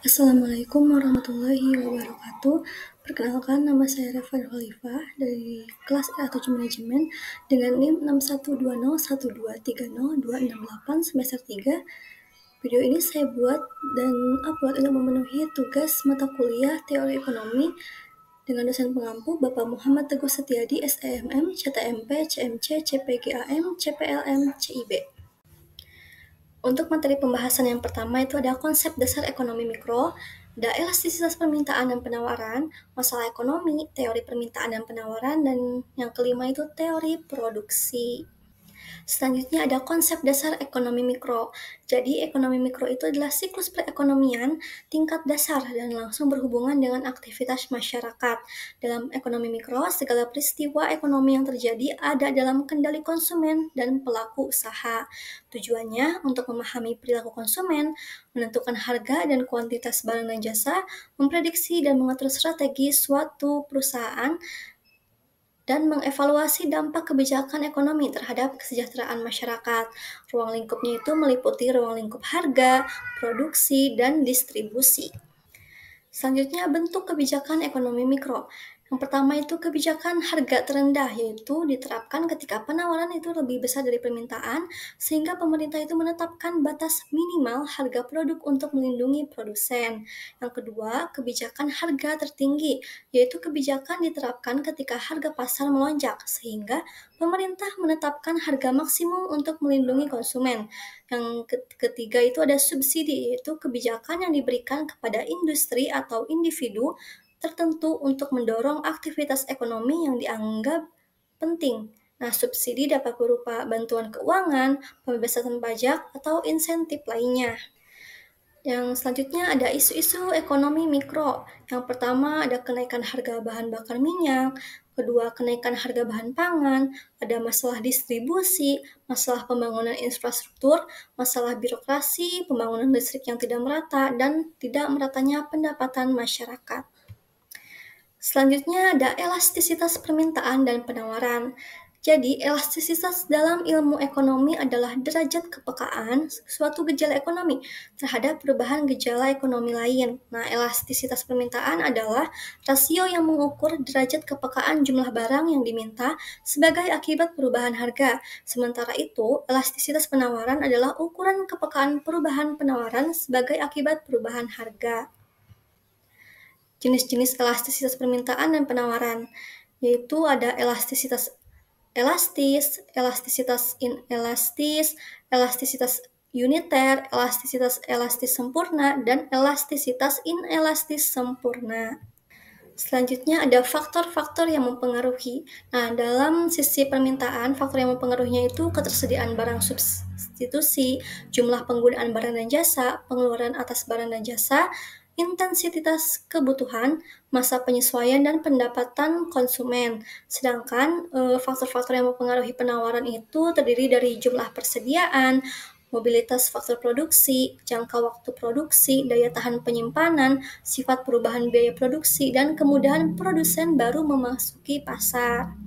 Assalamualaikum warahmatullahi wabarakatuh. Perkenalkan, nama saya Refa Khalifah dari kelas A7 Manajemen dengan NIM 6120123028 semester 3. Video ini saya buat dan upload untuk memenuhi tugas mata kuliah Teori Ekonomi dengan dosen pengampu Bapak Muhammad Teguh Setiadi, SEMM, CTMP, CMC, CPGAM, CPLM, CIB. Untuk materi pembahasan yang pertama itu ada konsep dasar ekonomi mikro, ada elastisitas permintaan dan penawaran, masalah ekonomi, teori permintaan dan penawaran, dan yang kelima itu teori produksi. Selanjutnya ada konsep dasar ekonomi mikro. Jadi ekonomi mikro itu adalah siklus perekonomian tingkat dasar dan langsung berhubungan dengan aktivitas masyarakat. Dalam ekonomi mikro, segala peristiwa ekonomi yang terjadi ada dalam kendali konsumen dan pelaku usaha. Tujuannya untuk memahami perilaku konsumen, menentukan harga dan kuantitas barang dan jasa, memprediksi dan mengatur strategi suatu perusahaan, dan mengevaluasi dampak kebijakan ekonomi terhadap kesejahteraan masyarakat. Ruang lingkupnya itu meliputi ruang lingkup harga, produksi, dan distribusi. Selanjutnya, bentuk kebijakan ekonomi mikro. Yang pertama itu kebijakan harga terendah, yaitu diterapkan ketika penawaran itu lebih besar dari permintaan, sehingga pemerintah itu menetapkan batas minimal harga produk untuk melindungi produsen. Yang kedua, kebijakan harga tertinggi, yaitu kebijakan diterapkan ketika harga pasar melonjak, sehingga pemerintah menetapkan harga maksimum untuk melindungi konsumen. Yang ketiga itu ada subsidi, yaitu kebijakan yang diberikan kepada industri atau individu tertentu untuk mendorong aktivitas ekonomi yang dianggap penting. Nah, subsidi dapat berupa bantuan keuangan, pembebasan pajak, atau insentif lainnya. Yang selanjutnya ada isu-isu ekonomi mikro. Yang pertama ada kenaikan harga bahan bakar minyak, kedua kenaikan harga bahan pangan, ada masalah distribusi, masalah pembangunan infrastruktur, masalah birokrasi, pembangunan listrik yang tidak merata, dan tidak meratanya pendapatan masyarakat. Selanjutnya ada elastisitas permintaan dan penawaran. Jadi, elastisitas dalam ilmu ekonomi adalah derajat kepekaan suatu gejala ekonomi terhadap perubahan gejala ekonomi lain. Nah, elastisitas permintaan adalah rasio yang mengukur derajat kepekaan jumlah barang yang diminta sebagai akibat perubahan harga. Sementara itu, elastisitas penawaran adalah ukuran kepekaan perubahan penawaran sebagai akibat perubahan harga. Jenis-jenis elastisitas permintaan dan penawaran, yaitu ada elastisitas elastis, elastisitas inelastis, elastisitas uniter, elastisitas elastis sempurna, dan elastisitas inelastis sempurna. Selanjutnya ada faktor-faktor yang mempengaruhi. Nah, dalam sisi permintaan, faktor yang mempengaruhinya itu ketersediaan barang substitusi, jumlah penggunaan barang dan jasa, pengeluaran atas barang dan jasa, intensitas kebutuhan, masa penyesuaian, dan pendapatan konsumen. Sedangkan faktor-faktor yang mempengaruhi penawaran itu terdiri dari jumlah persediaan, mobilitas faktor produksi, jangka waktu produksi, daya tahan penyimpanan, sifat perubahan biaya produksi, dan kemudahan produsen baru memasuki pasar.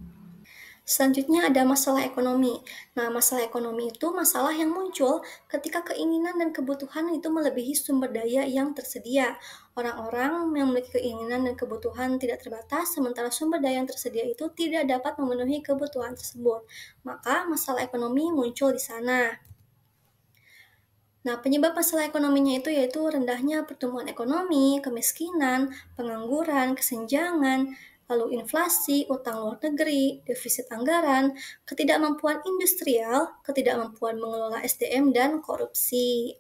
Selanjutnya ada masalah ekonomi. Nah, masalah ekonomi itu masalah yang muncul ketika keinginan dan kebutuhan itu melebihi sumber daya yang tersedia. Orang-orang yang memiliki keinginan dan kebutuhan tidak terbatas, sementara sumber daya yang tersedia itu tidak dapat memenuhi kebutuhan tersebut. Maka masalah ekonomi muncul di sana. Nah, penyebab masalah ekonominya itu yaitu rendahnya pertumbuhan ekonomi, kemiskinan, pengangguran, kesenjangan, lalu inflasi, utang luar negeri, defisit anggaran, ketidakmampuan industrial, ketidakmampuan mengelola SDM, dan korupsi.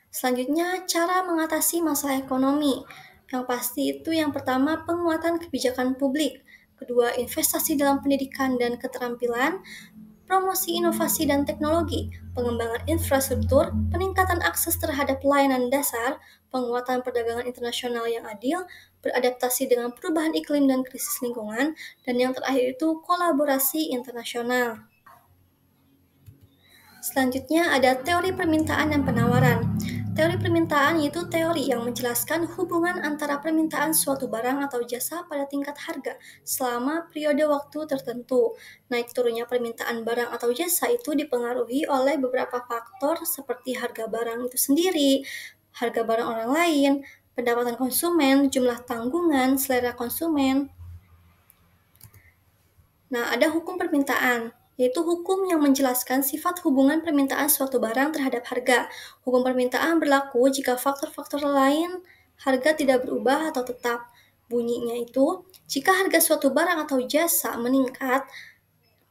Selanjutnya, cara mengatasi masalah ekonomi. Yang pasti itu yang pertama, penguatan kebijakan publik. Kedua, investasi dalam pendidikan dan keterampilan, promosi inovasi dan teknologi, pengembangan infrastruktur, peningkatan akses terhadap layanan dasar, penguatan perdagangan internasional yang adil, beradaptasi dengan perubahan iklim dan krisis lingkungan, dan yang terakhir itu kolaborasi internasional. Selanjutnya ada teori permintaan dan penawaran. Teori permintaan yaitu teori yang menjelaskan hubungan antara permintaan suatu barang atau jasa pada tingkat harga selama periode waktu tertentu. Naik turunnya permintaan barang atau jasa itu dipengaruhi oleh beberapa faktor seperti harga barang itu sendiri, harga barang orang lain, pendapatan konsumen, jumlah tanggungan, selera konsumen. Nah, ada hukum permintaan, yaitu hukum yang menjelaskan sifat hubungan permintaan suatu barang terhadap harga. Hukum permintaan berlaku jika faktor-faktor lain harga tidak berubah atau tetap. Bunyinya itu, jika harga suatu barang atau jasa meningkat,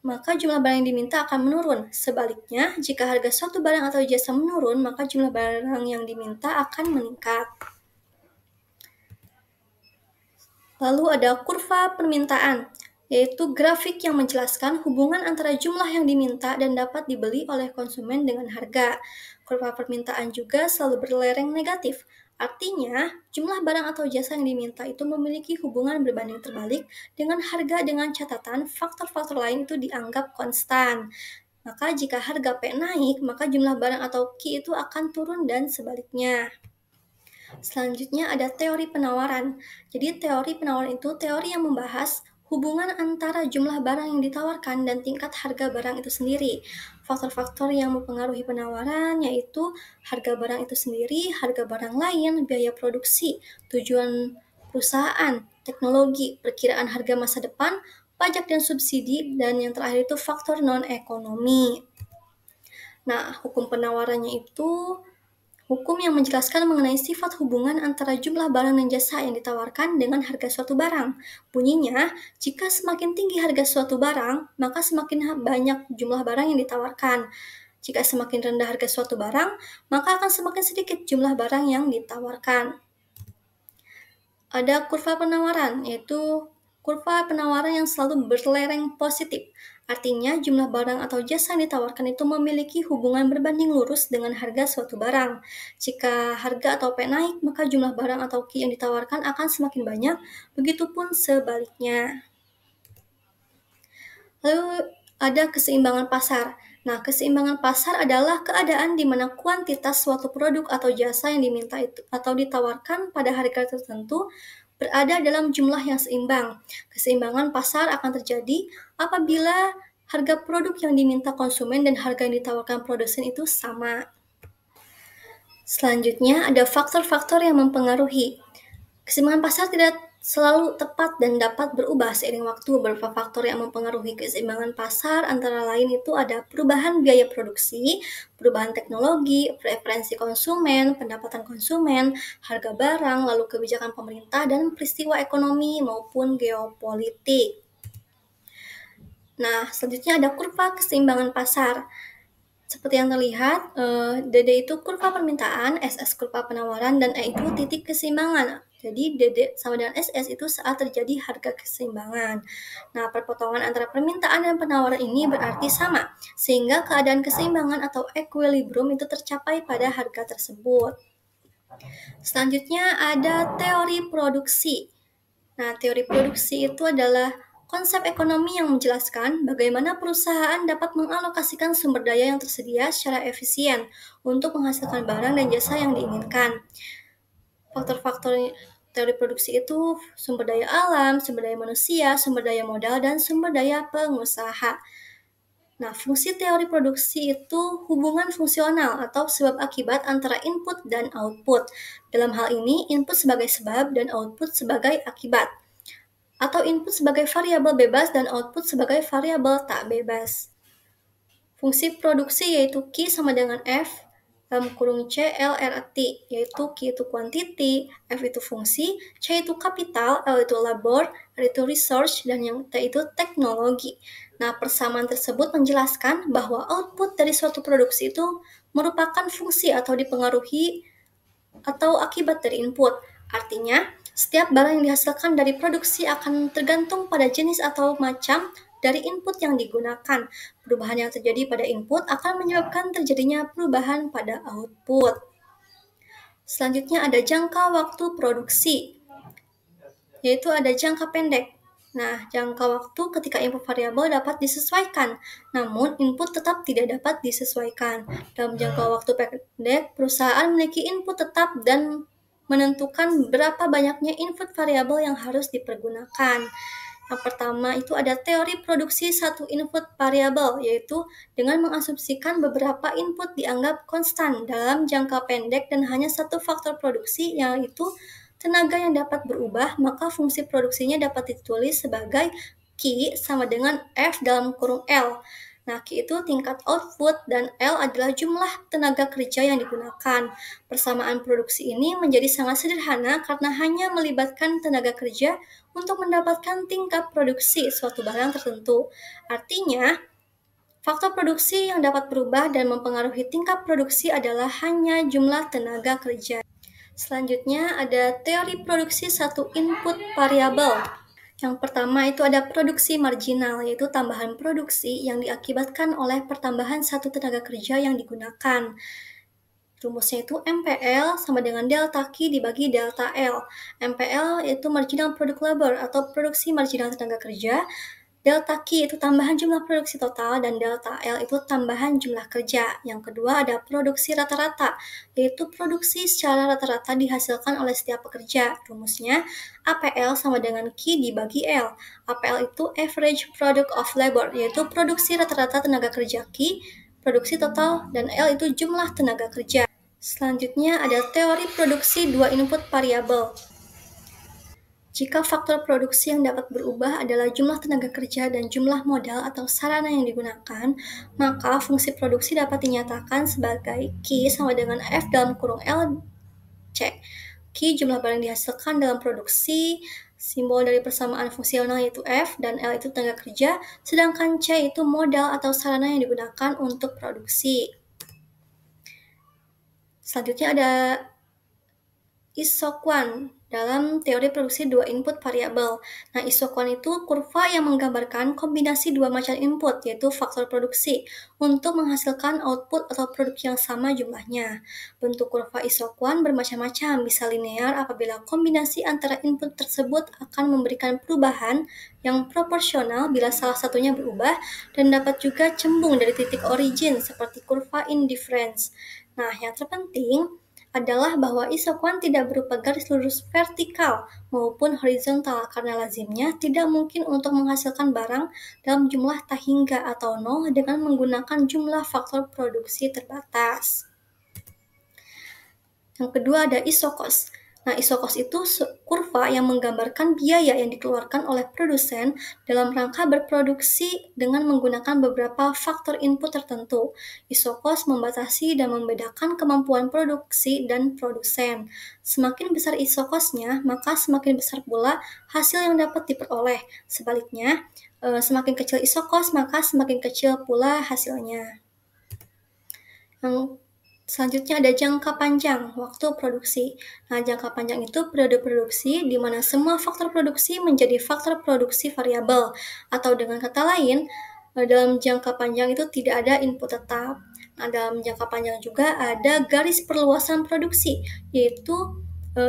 maka jumlah barang yang diminta akan menurun. Sebaliknya, jika harga suatu barang atau jasa menurun, maka jumlah barang yang diminta akan meningkat. Lalu ada kurva permintaan, yaitu grafik yang menjelaskan hubungan antara jumlah yang diminta dan dapat dibeli oleh konsumen dengan harga. Kurva permintaan juga selalu berlereng negatif, artinya jumlah barang atau jasa yang diminta itu memiliki hubungan berbanding terbalik dengan harga dengan catatan faktor-faktor lain itu dianggap konstan. Maka jika harga P naik, maka jumlah barang atau Q itu akan turun dan sebaliknya. Selanjutnya ada teori penawaran. Jadi teori penawaran itu teori yang membahas hubungan antara jumlah barang yang ditawarkan dan tingkat harga barang itu sendiri. Faktor-faktor yang mempengaruhi penawaran yaitu harga barang itu sendiri, harga barang lain, biaya produksi, tujuan perusahaan, teknologi, perkiraan harga masa depan, pajak dan subsidi, dan yang terakhir itu faktor non-ekonomi. Nah, hukum penawarannya itu hukum yang menjelaskan mengenai sifat hubungan antara jumlah barang dan jasa yang ditawarkan dengan harga suatu barang. Bunyinya, jika semakin tinggi harga suatu barang, maka semakin banyak jumlah barang yang ditawarkan. Jika semakin rendah harga suatu barang, maka akan semakin sedikit jumlah barang yang ditawarkan. Ada kurva penawaran, yaitu kurva penawaran yang selalu berlereng positif. Artinya, jumlah barang atau jasa yang ditawarkan itu memiliki hubungan berbanding lurus dengan harga suatu barang. Jika harga atau P naik, maka jumlah barang atau Q yang ditawarkan akan semakin banyak, begitupun sebaliknya. Lalu ada keseimbangan pasar. Nah, keseimbangan pasar adalah keadaan di mana kuantitas suatu produk atau jasa yang diminta itu atau ditawarkan pada harga tertentu berada dalam jumlah yang seimbang. Keseimbangan pasar akan terjadi apabila harga produk yang diminta konsumen dan harga yang ditawarkan produsen itu sama. Selanjutnya ada faktor-faktor yang mempengaruhi. Keseimbangan pasar tidak selalu tepat dan dapat berubah seiring waktu. Beberapa faktor yang mempengaruhi keseimbangan pasar antara lain itu ada perubahan biaya produksi, perubahan teknologi, preferensi konsumen, pendapatan konsumen, harga barang, lalu kebijakan pemerintah, dan peristiwa ekonomi maupun geopolitik. Nah, selanjutnya ada kurva keseimbangan pasar. Seperti yang terlihat, DD itu kurva permintaan, SS kurva penawaran, dan E itu titik keseimbangan. Jadi DD sama dengan SS itu saat terjadi harga keseimbangan. Nah, perpotongan antara permintaan dan penawaran ini berarti sama, sehingga keadaan keseimbangan atau equilibrium itu tercapai pada harga tersebut. Selanjutnya ada teori produksi. Nah, teori produksi itu adalah konsep ekonomi yang menjelaskan bagaimana perusahaan dapat mengalokasikan sumber daya yang tersedia secara efisien untuk menghasilkan barang dan jasa yang diinginkan. Faktor-faktor teori produksi itu sumber daya alam, sumber daya manusia, sumber daya modal, dan sumber daya pengusaha. Nah, fungsi teori produksi itu hubungan fungsional atau sebab akibat antara input dan output. Dalam hal ini, input sebagai sebab dan output sebagai akibat. Atau input sebagai variabel bebas dan output sebagai variabel tak bebas. Fungsi produksi yaitu Q sama dengan F dalam kurung C, L, R, T, yaitu Q itu quantity, F itu fungsi, C itu capital, L itu labor, R itu research, dan yang T itu teknologi. Nah, persamaan tersebut menjelaskan bahwa output dari suatu produksi itu merupakan fungsi atau dipengaruhi atau akibat dari input. Artinya, setiap barang yang dihasilkan dari produksi akan tergantung pada jenis atau macam dari input yang digunakan. Perubahan yang terjadi pada input akan menyebabkan terjadinya perubahan pada output. Selanjutnya ada jangka waktu produksi, yaitu ada jangka pendek. Nah, jangka waktu ketika input variabel dapat disesuaikan, namun input tetap tidak dapat disesuaikan. Dalam jangka waktu pendek, perusahaan memiliki input tetap dan menentukan berapa banyaknya input variabel yang harus dipergunakan. Yang pertama itu ada teori produksi satu input variabel, yaitu dengan mengasumsikan beberapa input dianggap konstan dalam jangka pendek dan hanya satu faktor produksi, yaitu tenaga yang dapat berubah, maka fungsi produksinya dapat ditulis sebagai Q sama dengan F dalam kurung L. Nah, Q itu tingkat output dan L adalah jumlah tenaga kerja yang digunakan. Persamaan produksi ini menjadi sangat sederhana karena hanya melibatkan tenaga kerja untuk mendapatkan tingkat produksi suatu barang tertentu. Artinya, faktor produksi yang dapat berubah dan mempengaruhi tingkat produksi adalah hanya jumlah tenaga kerja. Selanjutnya ada teori produksi satu input variabel. Yang pertama itu ada produksi marginal, yaitu tambahan produksi yang diakibatkan oleh pertambahan satu tenaga kerja yang digunakan. Rumusnya itu MPL sama dengan delta Q dibagi delta L. MPL yaitu marginal product labor atau produksi marginal tenaga kerja. Delta Q itu tambahan jumlah produksi total dan delta L itu tambahan jumlah kerja. Yang kedua ada produksi rata-rata, yaitu produksi secara rata-rata dihasilkan oleh setiap pekerja. Rumusnya APL sama dengan Q dibagi L. APL itu average product of labor, yaitu produksi rata-rata tenaga kerja Q, produksi total, dan L itu jumlah tenaga kerja. Selanjutnya ada teori produksi dua input variabel. Jika faktor produksi yang dapat berubah adalah jumlah tenaga kerja dan jumlah modal atau sarana yang digunakan, maka fungsi produksi dapat dinyatakan sebagai Q sama dengan F dalam kurung L C. Q jumlah barang dihasilkan dalam produksi, simbol dari persamaan fungsional yaitu F, dan L itu tenaga kerja, sedangkan C itu modal atau sarana yang digunakan untuk produksi. Selanjutnya ada isoquant dalam teori produksi dua input variabel. Nah, isoquant itu kurva yang menggambarkan kombinasi dua macam input, yaitu faktor produksi, untuk menghasilkan output atau produk yang sama jumlahnya. Bentuk kurva isoquant bermacam-macam, bisa linear apabila kombinasi antara input tersebut akan memberikan perubahan yang proporsional bila salah satunya berubah, dan dapat juga cembung dari titik origin seperti kurva indifference. Nah, yang terpenting adalah bahwa isoquant tidak berupa garis lurus vertikal maupun horizontal karena lazimnya tidak mungkin untuk menghasilkan barang dalam jumlah tak hingga atau nol dengan menggunakan jumlah faktor produksi terbatas. Yang kedua ada isokos. Nah, isokos itu kurva yang menggambarkan biaya yang dikeluarkan oleh produsen dalam rangka berproduksi dengan menggunakan beberapa faktor input tertentu. Isokos membatasi dan membedakan kemampuan produksi dan produsen. Semakin besar isokosnya, maka semakin besar pula hasil yang dapat diperoleh. Sebaliknya, semakin kecil isokos, maka semakin kecil pula hasilnya. Yang selanjutnya ada jangka panjang waktu produksi. Nah, jangka panjang itu periode produksi di mana semua faktor produksi menjadi faktor produksi variabel. Atau dengan kata lain, dalam jangka panjang itu tidak ada input tetap. Nah, dalam jangka panjang juga ada garis perluasan produksi, yaitu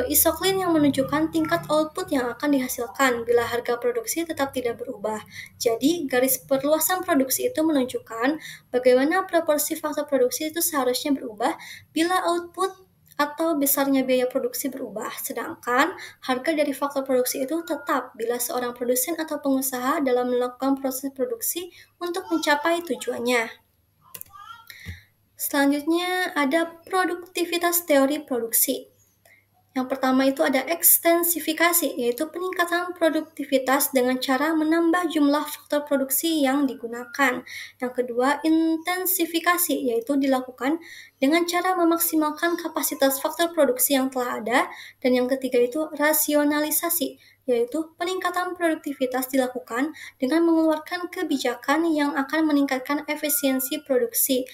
isoklin yang menunjukkan tingkat output yang akan dihasilkan bila harga produksi tetap tidak berubah. Jadi, garis perluasan produksi itu menunjukkan bagaimana proporsi faktor produksi itu seharusnya berubah bila output atau besarnya biaya produksi berubah, sedangkan harga dari faktor produksi itu tetap bila seorang produsen atau pengusaha dalam melakukan proses produksi untuk mencapai tujuannya. Selanjutnya ada produktivitas teori produksi. Yang pertama itu ada ekstensifikasi, yaitu peningkatan produktivitas dengan cara menambah jumlah faktor produksi yang digunakan. Yang kedua, intensifikasi, yaitu dilakukan dengan cara memaksimalkan kapasitas faktor produksi yang telah ada. Dan yang ketiga itu rasionalisasi, yaitu peningkatan produktivitas dilakukan dengan mengeluarkan kebijakan yang akan meningkatkan efisiensi produksi.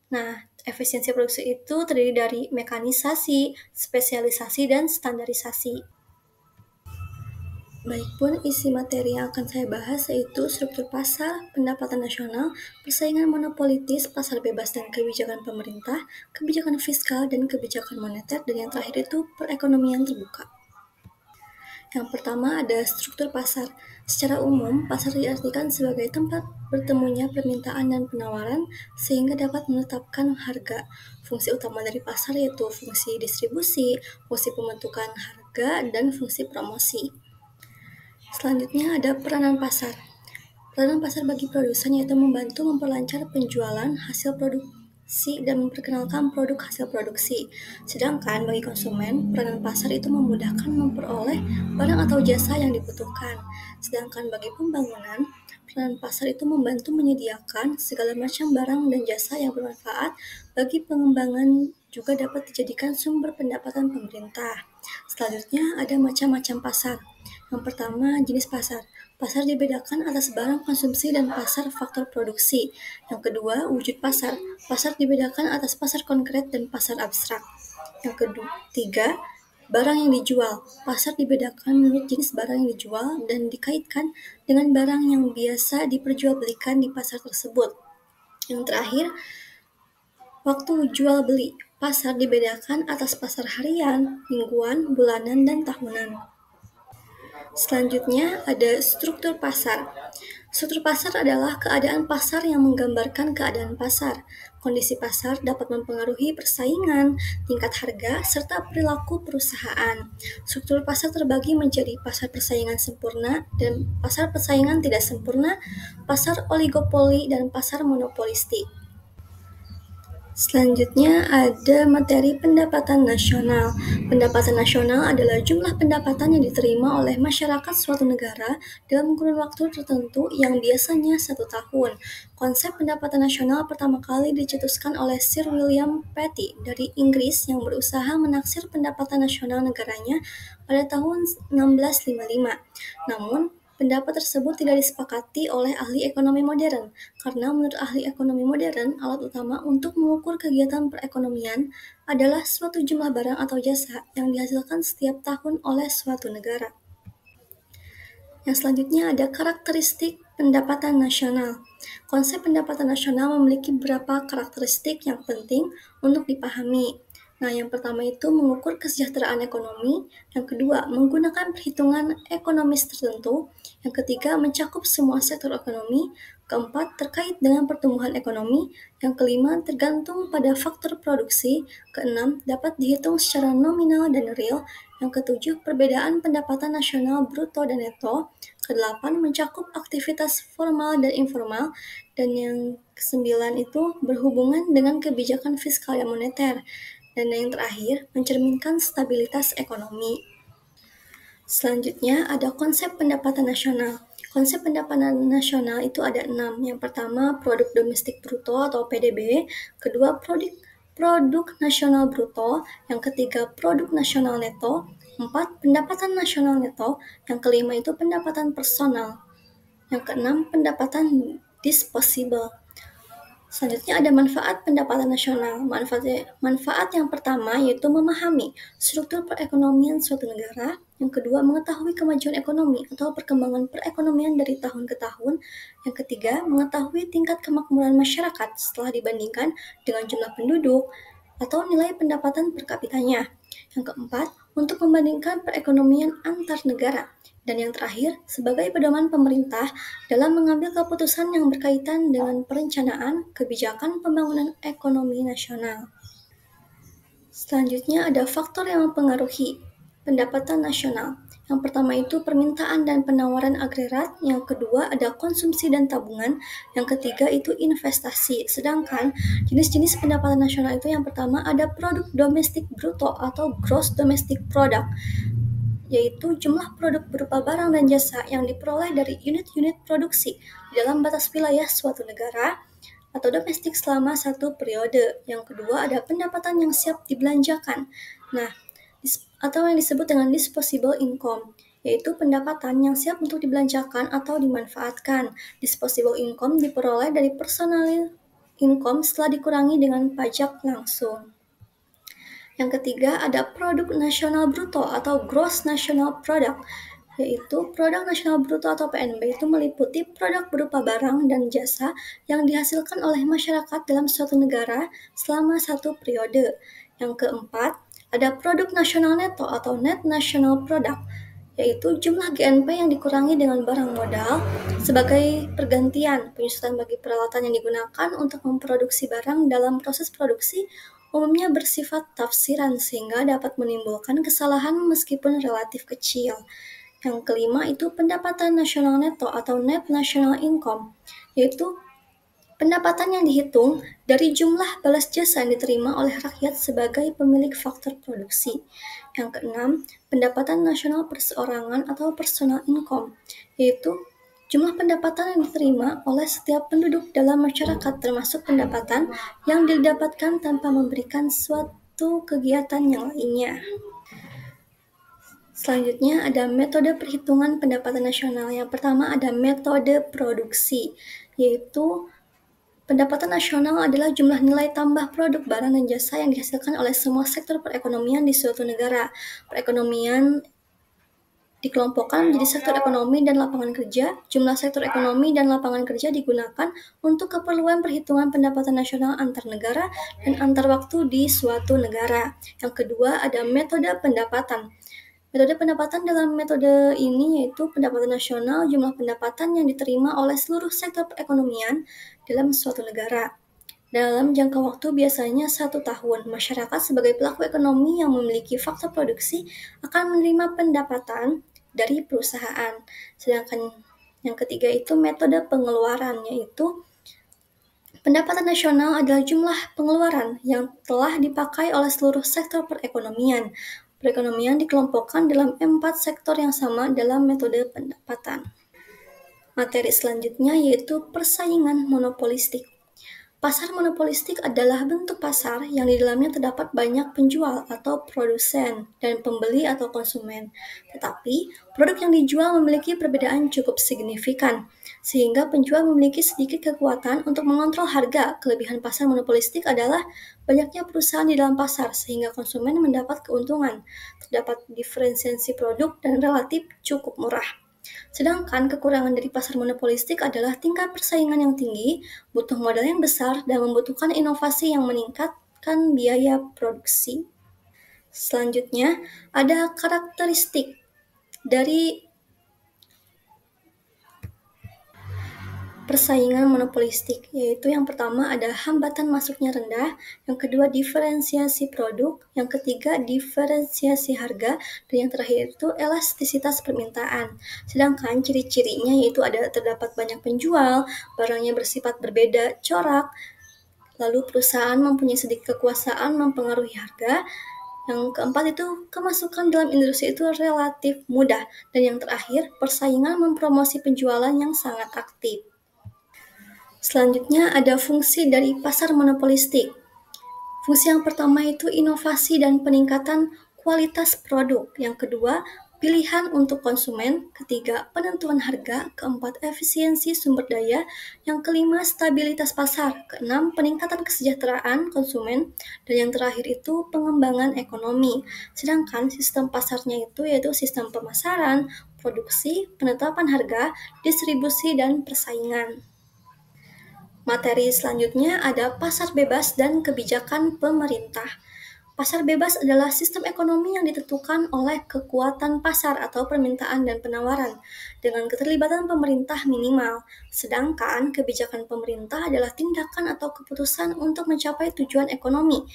Nah, efisiensi produksi itu terdiri dari mekanisasi, spesialisasi, dan standarisasi. Baikpun isi materi yang akan saya bahas yaitu struktur pasar, pendapatan nasional, persaingan monopolitis, pasar bebas dan kebijakan pemerintah, kebijakan fiskal, dan kebijakan moneter, dan yang terakhir itu perekonomian terbuka. Yang pertama ada struktur pasar. Secara umum, pasar diartikan sebagai tempat bertemunya permintaan dan penawaran sehingga dapat menetapkan harga. Fungsi utama dari pasar yaitu fungsi distribusi, fungsi pembentukan harga, dan fungsi promosi. Selanjutnya ada peranan pasar. Peranan pasar bagi produsen yaitu membantu memperlancar penjualan hasil produksi dan memperkenalkan produk hasil produksi. Sedangkan bagi konsumen, peranan pasar itu memudahkan memperoleh barang atau jasa yang dibutuhkan. Sedangkan bagi pembangunan, peranan pasar itu membantu menyediakan segala macam barang dan jasa yang bermanfaat bagi pengembangan juga dapat dijadikan sumber pendapatan pemerintah. Selanjutnya ada macam-macam pasar. Yang pertama, jenis pasar. Pasar dibedakan atas barang konsumsi dan pasar faktor produksi. Yang kedua, wujud pasar. Pasar dibedakan atas pasar konkret dan pasar abstrak. Yang ketiga, barang yang dijual. Pasar dibedakan menurut jenis barang yang dijual dan dikaitkan dengan barang yang biasa diperjualbelikan di pasar tersebut. Yang terakhir, waktu jual beli. Pasar dibedakan atas pasar harian, mingguan, bulanan, dan tahunan. Selanjutnya ada struktur pasar. Struktur pasar adalah keadaan pasar yang menggambarkan keadaan pasar. Kondisi pasar dapat mempengaruhi persaingan, tingkat harga, serta perilaku perusahaan. Struktur pasar terbagi menjadi pasar persaingan sempurna dan pasar persaingan tidak sempurna, pasar oligopoli, dan pasar monopolistik. Selanjutnya ada materi pendapatan nasional. Pendapatan nasional adalah jumlah pendapatan yang diterima oleh masyarakat suatu negara dalam kurun waktu tertentu yang biasanya 1 tahun. Konsep pendapatan nasional pertama kali dicetuskan oleh Sir William Petty dari Inggris yang berusaha menaksir pendapatan nasional negaranya pada tahun 1655. Namun, pendapat tersebut tidak disepakati oleh ahli ekonomi modern, karena menurut ahli ekonomi modern, alat utama untuk mengukur kegiatan perekonomian adalah suatu jumlah barang atau jasa yang dihasilkan setiap tahun oleh suatu negara. Yang selanjutnya ada karakteristik pendapatan nasional. Konsep pendapatan nasional memiliki beberapa karakteristik yang penting untuk dipahami. Nah, yang pertama itu mengukur kesejahteraan ekonomi, yang kedua menggunakan perhitungan ekonomis tertentu, yang ketiga mencakup semua sektor ekonomi, keempat terkait dengan pertumbuhan ekonomi, yang kelima tergantung pada faktor produksi, keenam dapat dihitung secara nominal dan real, yang ketujuh perbedaan pendapatan nasional bruto dan neto, kedelapan mencakup aktivitas formal dan informal, dan yang kesembilan itu berhubungan dengan kebijakan fiskal dan moneter. Dan yang terakhir, mencerminkan stabilitas ekonomi. Selanjutnya ada konsep pendapatan nasional. Konsep pendapatan nasional itu ada 6. Yang pertama, produk domestik bruto atau PDB. Kedua, produk nasional bruto. Yang ketiga, produk nasional neto. 4, pendapatan nasional neto. Yang kelima itu pendapatan personal. Yang keenam, pendapatan disposable. Selanjutnya ada manfaat pendapatan nasional. Manfaat yang pertama yaitu memahami struktur perekonomian suatu negara. Yang kedua, mengetahui kemajuan ekonomi atau perkembangan perekonomian dari tahun ke tahun. Yang ketiga, mengetahui tingkat kemakmuran masyarakat setelah dibandingkan dengan jumlah penduduk atau nilai pendapatan per kapitanya. Yang keempat, untuk membandingkan perekonomian antar negara. Dan yang terakhir, sebagai pedoman pemerintah dalam mengambil keputusan yang berkaitan dengan perencanaan kebijakan pembangunan ekonomi nasional. Selanjutnya ada faktor yang mempengaruhi pendapatan nasional. Yang pertama itu permintaan dan penawaran agregat, yang kedua ada konsumsi dan tabungan, yang ketiga itu investasi. Sedangkan jenis-jenis pendapatan nasional itu yang pertama ada produk domestik bruto atau gross domestic product, yaitu jumlah produk berupa barang dan jasa yang diperoleh dari unit-unit produksi di dalam batas wilayah suatu negara atau domestik selama satu periode. Yang kedua ada pendapatan yang siap dibelanjakan. Nah, atau yang disebut dengan disposable income, yaitu pendapatan yang siap untuk dibelanjakan atau dimanfaatkan. Disposable income diperoleh dari personal income setelah dikurangi dengan pajak langsung. Yang ketiga ada produk nasional bruto atau gross national product, yaitu produk nasional bruto atau PNB itu meliputi produk berupa barang dan jasa yang dihasilkan oleh masyarakat dalam suatu negara selama satu periode. Yang keempat, ada produk nasional neto atau net national product, yaitu jumlah GNP yang dikurangi dengan barang modal sebagai pergantian penyusutan bagi peralatan yang digunakan untuk memproduksi barang dalam proses produksi umumnya bersifat tafsiran sehingga dapat menimbulkan kesalahan meskipun relatif kecil. Yang kelima itu pendapatan nasional neto atau net national income, yaitu pendapatan yang dihitung dari jumlah balas jasa yang diterima oleh rakyat sebagai pemilik faktor produksi. Yang keenam, pendapatan nasional perseorangan atau personal income, yaitu jumlah pendapatan yang diterima oleh setiap penduduk dalam masyarakat termasuk pendapatan yang didapatkan tanpa memberikan suatu kegiatan yang lainnya. Selanjutnya ada metode perhitungan pendapatan nasional. Yang pertama ada metode produksi, yaitu pendapatan nasional adalah jumlah nilai tambah produk barang dan jasa yang dihasilkan oleh semua sektor perekonomian di suatu negara. Perekonomian dikelompokkan menjadi sektor ekonomi dan lapangan kerja. Jumlah sektor ekonomi dan lapangan kerja digunakan untuk keperluan perhitungan pendapatan nasional antar negara dan antar waktu di suatu negara. Yang kedua ada metode pendapatan. Metode pendapatan dalam metode ini yaitu pendapatan nasional, jumlah pendapatan yang diterima oleh seluruh sektor perekonomian dalam suatu negara. Dalam jangka waktu biasanya 1 tahun, masyarakat sebagai pelaku ekonomi yang memiliki faktor produksi akan menerima pendapatan dari perusahaan. Sedangkan yang ketiga itu metode pengeluaran, yaitu pendapatan nasional adalah jumlah pengeluaran yang telah dipakai oleh seluruh sektor perekonomian. Perekonomian dikelompokkan dalam 4 sektor yang sama dalam metode pendapatan. Materi selanjutnya yaitu persaingan monopolistik. Pasar monopolistik adalah bentuk pasar yang di dalamnya terdapat banyak penjual atau produsen dan pembeli atau konsumen. Tetapi, produk yang dijual memiliki perbedaan cukup signifikan, sehingga penjual memiliki sedikit kekuatan untuk mengontrol harga. Kelebihan pasar monopolistik adalah banyaknya perusahaan di dalam pasar, sehingga konsumen mendapat keuntungan. Terdapat diferensiasi produk dan relatif cukup murah. Sedangkan kekurangan dari pasar monopolistik adalah tingkat persaingan yang tinggi, butuh modal yang besar, dan membutuhkan inovasi yang meningkatkan biaya produksi. Selanjutnya, ada karakteristik dari persaingan monopolistik, yaitu yang pertama ada hambatan masuknya rendah, yang kedua diferensiasi produk, yang ketiga diferensiasi harga, dan yang terakhir itu elastisitas permintaan. Sedangkan ciri-cirinya yaitu terdapat banyak penjual, barangnya bersifat berbeda corak, lalu perusahaan mempunyai sedikit kekuasaan mempengaruhi harga, yang keempat itu kemasukan dalam industri itu relatif mudah, dan yang terakhir persaingan mempromosi penjualan yang sangat aktif. Selanjutnya ada fungsi dari pasar monopolistik. Fungsi yang pertama itu inovasi dan peningkatan kualitas produk. Yang kedua, pilihan untuk konsumen. Ketiga, penentuan harga. Keempat, efisiensi sumber daya. Yang kelima, stabilitas pasar. Keenam, peningkatan kesejahteraan konsumen. Dan yang terakhir itu pengembangan ekonomi. Sedangkan sistem pasarnya itu yaitu sistem pemasaran, produksi, penetapan harga, distribusi, dan persaingan. Materi selanjutnya ada pasar bebas dan kebijakan pemerintah. Pasar bebas adalah sistem ekonomi yang ditentukan oleh kekuatan pasar atau permintaan dan penawaran dengan keterlibatan pemerintah minimal. Sedangkan kebijakan pemerintah adalah tindakan atau keputusan untuk mencapai tujuan ekonomi,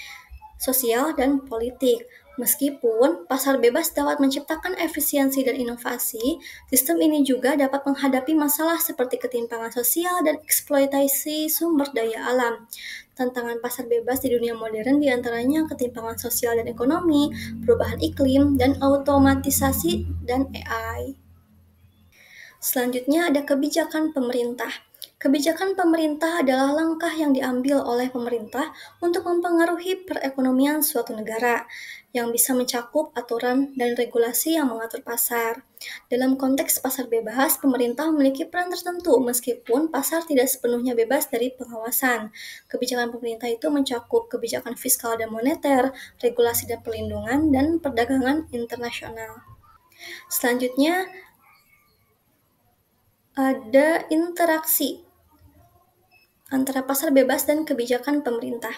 sosial, dan politik. Meskipun pasar bebas dapat menciptakan efisiensi dan inovasi, sistem ini juga dapat menghadapi masalah seperti ketimpangan sosial dan eksploitasi sumber daya alam. Tantangan pasar bebas di dunia modern diantaranya ketimpangan sosial dan ekonomi, perubahan iklim, dan automatisasi dan AI. Selanjutnya ada kebijakan pemerintah. Kebijakan pemerintah adalah langkah yang diambil oleh pemerintah untuk mempengaruhi perekonomian suatu negara, yang bisa mencakup aturan dan regulasi yang mengatur pasar. Dalam konteks pasar bebas, pemerintah memiliki peran tertentu meskipun pasar tidak sepenuhnya bebas dari pengawasan. Kebijakan pemerintah itu mencakup kebijakan fiskal dan moneter, regulasi dan perlindungan, dan perdagangan internasional. Selanjutnya, ada interaksi antara pasar bebas dan kebijakan pemerintah.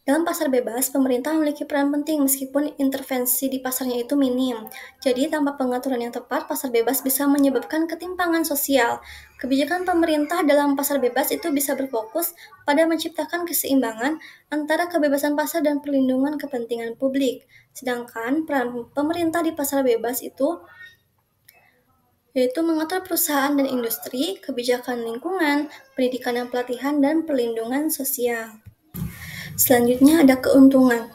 Dalam pasar bebas, pemerintah memiliki peran penting meskipun intervensi di pasarnya itu minim. Jadi, tanpa pengaturan yang tepat, pasar bebas bisa menyebabkan ketimpangan sosial. Kebijakan pemerintah dalam pasar bebas itu bisa berfokus pada menciptakan keseimbangan antara kebebasan pasar dan perlindungan kepentingan publik. Sedangkan peran pemerintah di pasar bebas itu yaitu mengatur perusahaan dan industri, kebijakan lingkungan, pendidikan dan pelatihan, dan perlindungan sosial. Selanjutnya ada keuntungan.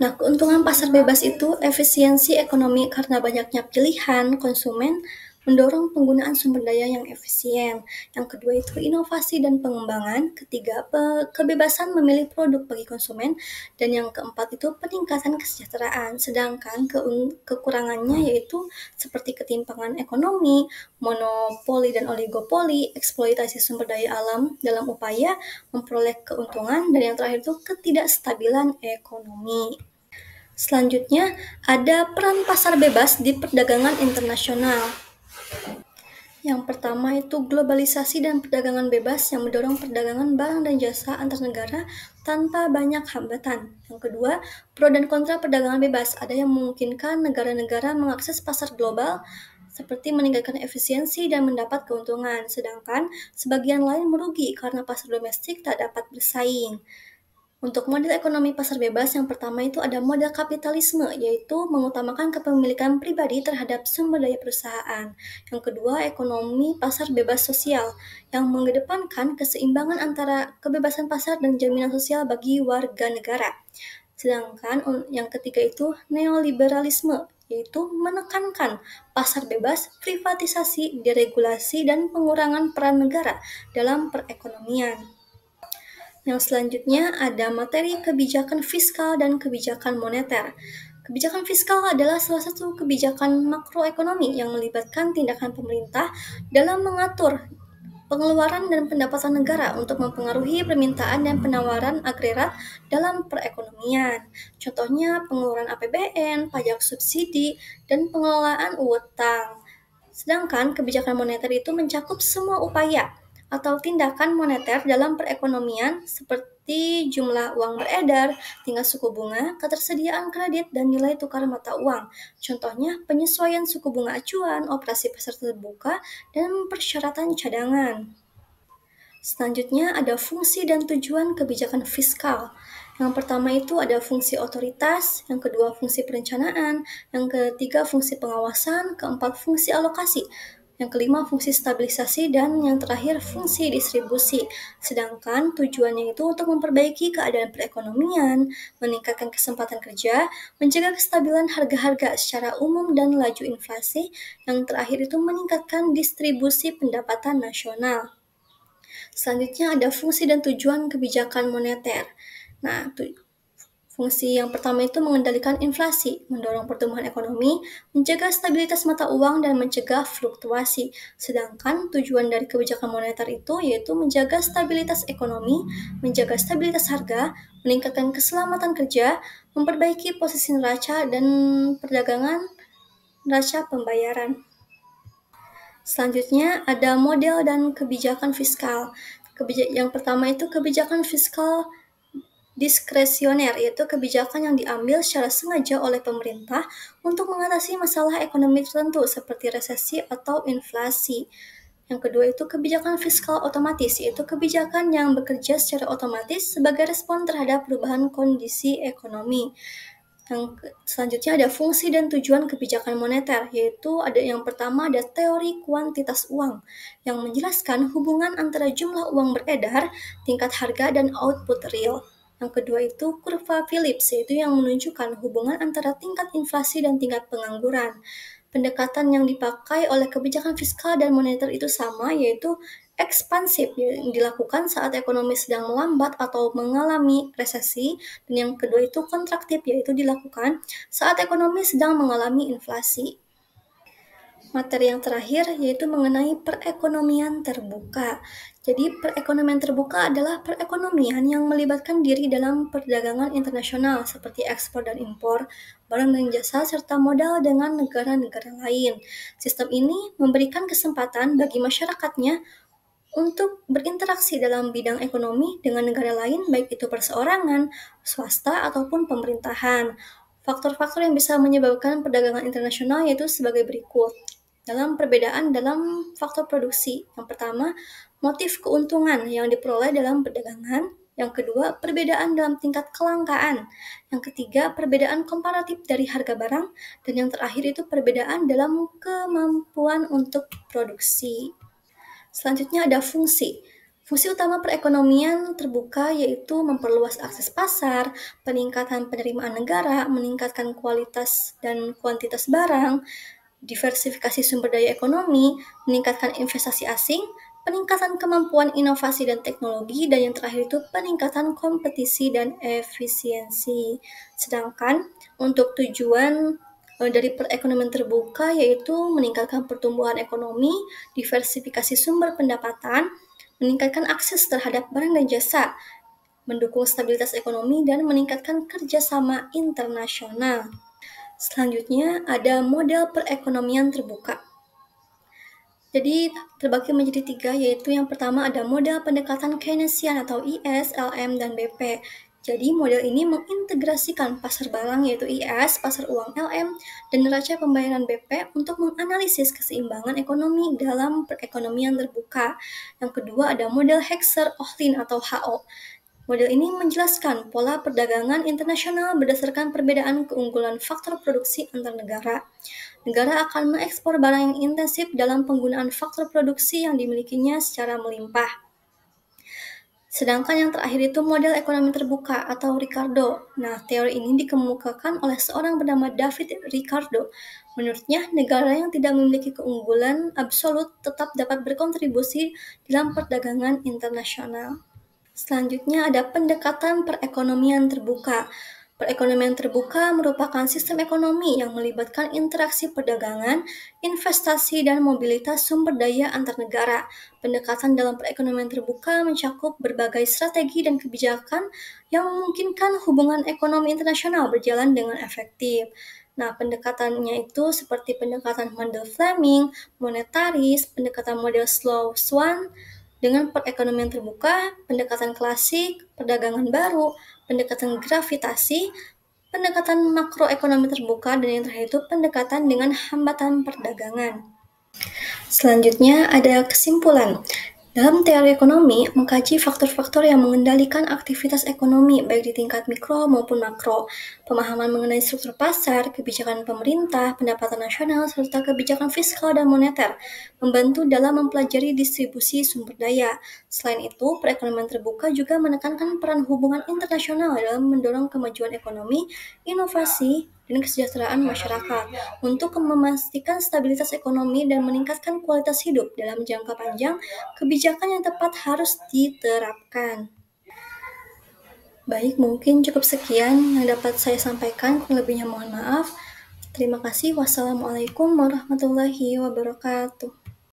Nah, keuntungan pasar bebas itu efisiensi ekonomi karena banyaknya pilihan konsumen mendorong penggunaan sumber daya yang efisien. Yang kedua itu inovasi dan pengembangan. Ketiga, kebebasan memilih produk bagi konsumen. Dan yang keempat itu peningkatan kesejahteraan. Sedangkan kekurangannya yaitu seperti ketimpangan ekonomi, monopoli dan oligopoli, eksploitasi sumber daya alam dalam upaya memperoleh keuntungan, dan yang terakhir itu ketidakstabilan ekonomi. Selanjutnya, ada peran pasar bebas di perdagangan internasional. Yang pertama itu globalisasi dan perdagangan bebas yang mendorong perdagangan barang dan jasa antar negara tanpa banyak hambatan. Yang kedua, pro dan kontra perdagangan bebas. Ada yang memungkinkan negara-negara mengakses pasar global seperti meningkatkan efisiensi dan mendapat keuntungan, sedangkan sebagian lain merugi karena pasar domestik tak dapat bersaing. Untuk model ekonomi pasar bebas, yang pertama itu ada model kapitalisme, yaitu mengutamakan kepemilikan pribadi terhadap sumber daya perusahaan. Yang kedua, ekonomi pasar bebas sosial, yang mengedepankan keseimbangan antara kebebasan pasar dan jaminan sosial bagi warga negara. Sedangkan yang ketiga itu neoliberalisme, yaitu menekankan pasar bebas, privatisasi, deregulasi, dan pengurangan peran negara dalam perekonomian. Yang selanjutnya ada materi kebijakan fiskal dan kebijakan moneter. Kebijakan fiskal adalah salah satu kebijakan makroekonomi yang melibatkan tindakan pemerintah dalam mengatur pengeluaran dan pendapatan negara untuk mempengaruhi permintaan dan penawaran agregat dalam perekonomian. Contohnya pengeluaran APBN, pajak subsidi, dan pengelolaan utang. Sedangkan kebijakan moneter itu mencakup semua upaya atau tindakan moneter dalam perekonomian seperti jumlah uang beredar, tingkat suku bunga, ketersediaan kredit, dan nilai tukar mata uang. Contohnya penyesuaian suku bunga acuan, operasi pasar terbuka, dan persyaratan cadangan. Selanjutnya ada fungsi dan tujuan kebijakan fiskal. Yang pertama itu ada fungsi otoritas, yang kedua fungsi perencanaan, yang ketiga fungsi pengawasan, keempat fungsi alokasi, yang kelima fungsi stabilisasi, dan yang terakhir fungsi distribusi. Sedangkan tujuannya itu untuk memperbaiki keadaan perekonomian, meningkatkan kesempatan kerja, menjaga kestabilan harga-harga secara umum dan laju inflasi, yang terakhir itu meningkatkan distribusi pendapatan nasional. Selanjutnya ada fungsi dan tujuan kebijakan moneter. Nah, fungsi yang pertama itu mengendalikan inflasi, mendorong pertumbuhan ekonomi, menjaga stabilitas mata uang, dan mencegah fluktuasi. Sedangkan tujuan dari kebijakan moneter itu yaitu menjaga stabilitas ekonomi, menjaga stabilitas harga, meningkatkan keselamatan kerja, memperbaiki posisi neraca dan perdagangan neraca pembayaran. Selanjutnya ada model dan kebijakan fiskal. Yang pertama itu kebijakan fiskal diskresioner, yaitu kebijakan yang diambil secara sengaja oleh pemerintah untuk mengatasi masalah ekonomi tertentu seperti resesi atau inflasi. Yang kedua itu kebijakan fiskal otomatis, yaitu kebijakan yang bekerja secara otomatis sebagai respon terhadap perubahan kondisi ekonomi. Yang selanjutnya ada fungsi dan tujuan kebijakan moneter, yaitu ada yang pertama ada teori kuantitas uang, yang menjelaskan hubungan antara jumlah uang beredar, tingkat harga, dan output real. Yang kedua itu kurva Phillips, yaitu yang menunjukkan hubungan antara tingkat inflasi dan tingkat pengangguran. Pendekatan yang dipakai oleh kebijakan fiskal dan moneter itu sama, yaitu ekspansif yang dilakukan saat ekonomi sedang melambat atau mengalami resesi, dan yang kedua itu kontraktif yaitu dilakukan saat ekonomi sedang mengalami inflasi. Materi yang terakhir yaitu mengenai perekonomian terbuka. Jadi perekonomian terbuka adalah perekonomian yang melibatkan diri dalam perdagangan internasional seperti ekspor dan impor, barang dan jasa, serta modal dengan negara-negara lain. Sistem ini memberikan kesempatan bagi masyarakatnya untuk berinteraksi dalam bidang ekonomi dengan negara lain, baik itu perseorangan, swasta, ataupun pemerintahan. Faktor-faktor yang bisa menyebabkan perdagangan internasional yaitu sebagai berikut. Dalam perbedaan dalam faktor produksi, yang pertama, motif keuntungan yang diperoleh dalam perdagangan. Yang kedua, perbedaan dalam tingkat kelangkaan. Yang ketiga, perbedaan komparatif dari harga barang. Dan yang terakhir itu perbedaan dalam kemampuan untuk produksi. Selanjutnya ada fungsi. Fungsi utama perekonomian terbuka yaitu memperluas akses pasar, peningkatan penerimaan negara, meningkatkan kualitas dan kuantitas barang, diversifikasi sumber daya ekonomi, meningkatkan investasi asing, peningkatan kemampuan inovasi dan teknologi, dan yang terakhir itu peningkatan kompetisi dan efisiensi. Sedangkan untuk tujuan dari perekonomian terbuka yaitu meningkatkan pertumbuhan ekonomi, diversifikasi sumber pendapatan, meningkatkan akses terhadap barang dan jasa, mendukung stabilitas ekonomi, dan meningkatkan kerjasama internasional. Selanjutnya ada model perekonomian terbuka. Jadi terbagi menjadi tiga, yaitu yang pertama ada model pendekatan Keynesian atau IS, LM, dan BP. Jadi model ini mengintegrasikan pasar barang yaitu IS, pasar uang LM, dan neraca pembayaran BP untuk menganalisis keseimbangan ekonomi dalam perekonomian terbuka. Yang kedua ada model Hexer-Ohlin atau HO. Model ini menjelaskan pola perdagangan internasional berdasarkan perbedaan keunggulan faktor produksi antar negara. Negara akan mengekspor barang yang intensif dalam penggunaan faktor produksi yang dimilikinya secara melimpah. Sedangkan yang terakhir itu model ekonomi terbuka atau Ricardo. Nah, teori ini dikemukakan oleh seorang bernama David Ricardo. Menurutnya, negara yang tidak memiliki keunggulan absolut tetap dapat berkontribusi dalam perdagangan internasional. Selanjutnya ada pendekatan perekonomian terbuka. Perekonomian terbuka merupakan sistem ekonomi yang melibatkan interaksi perdagangan, investasi, dan mobilitas sumber daya antar negara. Pendekatan dalam perekonomian terbuka mencakup berbagai strategi dan kebijakan yang memungkinkan hubungan ekonomi internasional berjalan dengan efektif. Nah, pendekatannya itu seperti pendekatan Mendel-Fleming, monetaris, pendekatan model Slow-Swan, dengan perekonomian terbuka, pendekatan klasik, perdagangan baru, pendekatan gravitasi, pendekatan makroekonomi terbuka, dan yang terakhir itu pendekatan dengan hambatan perdagangan. Selanjutnya ada kesimpulan. Dalam teori ekonomi, mengkaji faktor-faktor yang mengendalikan aktivitas ekonomi baik di tingkat mikro maupun makro, pemahaman mengenai struktur pasar, kebijakan pemerintah, pendapatan nasional, serta kebijakan fiskal dan moneter, membantu dalam mempelajari distribusi sumber daya. Selain itu, perekonomian terbuka juga menekankan peran hubungan internasional dalam mendorong kemajuan ekonomi, inovasi, dan kesejahteraan masyarakat untuk memastikan stabilitas ekonomi dan meningkatkan kualitas hidup dalam jangka panjang. Kebijakan yang tepat harus diterapkan. Baik, mungkin cukup sekian yang dapat saya sampaikan, kurang lebihnya mohon maaf. Terima kasih. Wassalamualaikum warahmatullahi wabarakatuh.